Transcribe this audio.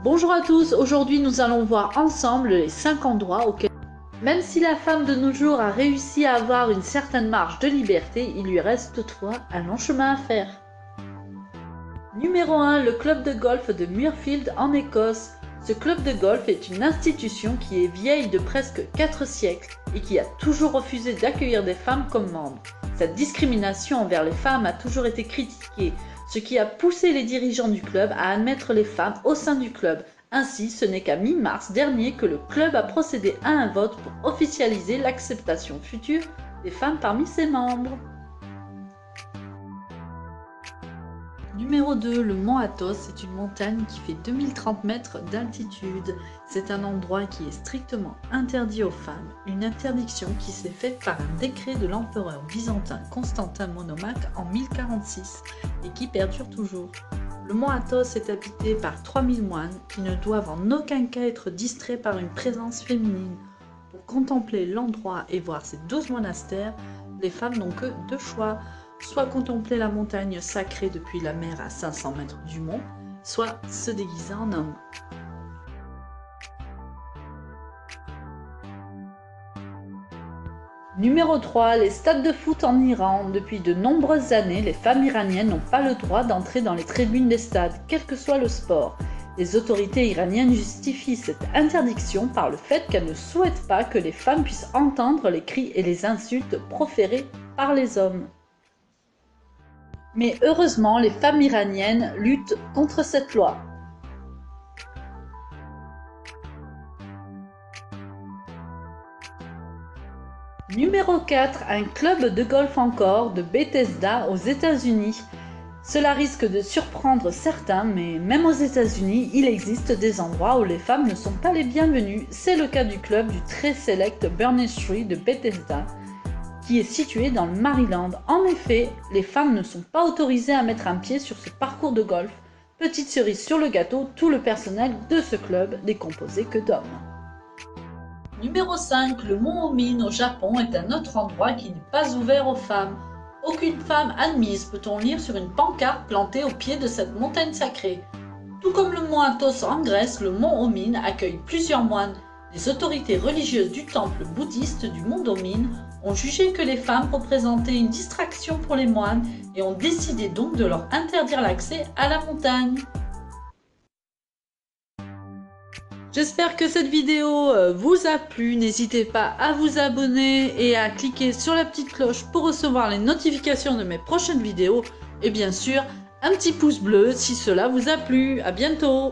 Bonjour à tous, aujourd'hui nous allons voir ensemble les 5 endroits auxquels, même si la femme de nos jours a réussi à avoir une certaine marge de liberté, il lui reste toutefois un long chemin à faire. Numéro 1, le club de golf de Muirfield en Écosse. Ce club de golf est une institution qui est vieille de presque 4 siècles et qui a toujours refusé d'accueillir des femmes comme membres. Cette discrimination envers les femmes a toujours été critiquée, ce qui a poussé les dirigeants du club à admettre les femmes au sein du club. Ainsi, ce n'est qu'à mi-mars dernier que le club a procédé à un vote pour officialiser l'acceptation future des femmes parmi ses membres. Numéro 2, le mont Athos est une montagne qui fait 2030 mètres d'altitude. C'est un endroit qui est strictement interdit aux femmes, une interdiction qui s'est faite par un décret de l'empereur byzantin Constantin Monomaque en 1046 et qui perdure toujours. Le mont Athos est habité par 3000 moines qui ne doivent en aucun cas être distraits par une présence féminine. Pour contempler l'endroit et voir ces 12 monastères, les femmes n'ont que deux choix. Soit contempler la montagne sacrée depuis la mer à 500 mètres du mont, soit se déguiser en homme. Numéro 3, les stades de foot en Iran. Depuis de nombreuses années, les femmes iraniennes n'ont pas le droit d'entrer dans les tribunes des stades, quel que soit le sport. Les autorités iraniennes justifient cette interdiction par le fait qu'elles ne souhaitent pas que les femmes puissent entendre les cris et les insultes proférés par les hommes. Mais heureusement, les femmes iraniennes luttent contre cette loi. Numéro 4, un club de golf encore de Bethesda aux États-Unis. Cela risque de surprendre certains, mais même aux États-Unis, il existe des endroits où les femmes ne sont pas les bienvenues. C'est le cas du club du très select Burney Street de Bethesda, qui est situé dans le Maryland. En effet, les femmes ne sont pas autorisées à mettre un pied sur ce parcours de golf. Petite cerise sur le gâteau, tout le personnel de ce club n'est composé que d'hommes. Numéro 5, le mont Omin au Japon est un autre endroit qui n'est pas ouvert aux femmes. Aucune femme admise, peut-on lire sur une pancarte plantée au pied de cette montagne sacrée. Tout comme le mont Athos en Grèce, le mont Omin accueille plusieurs moines. Les autorités religieuses du temple bouddhiste du mont Omin ont jugé que les femmes représentaient une distraction pour les moines et ont décidé donc de leur interdire l'accès à la montagne. J'espère que cette vidéo vous a plu. N'hésitez pas à vous abonner et à cliquer sur la petite cloche pour recevoir les notifications de mes prochaines vidéos. Et bien sûr, un petit pouce bleu si cela vous a plu. À bientôt!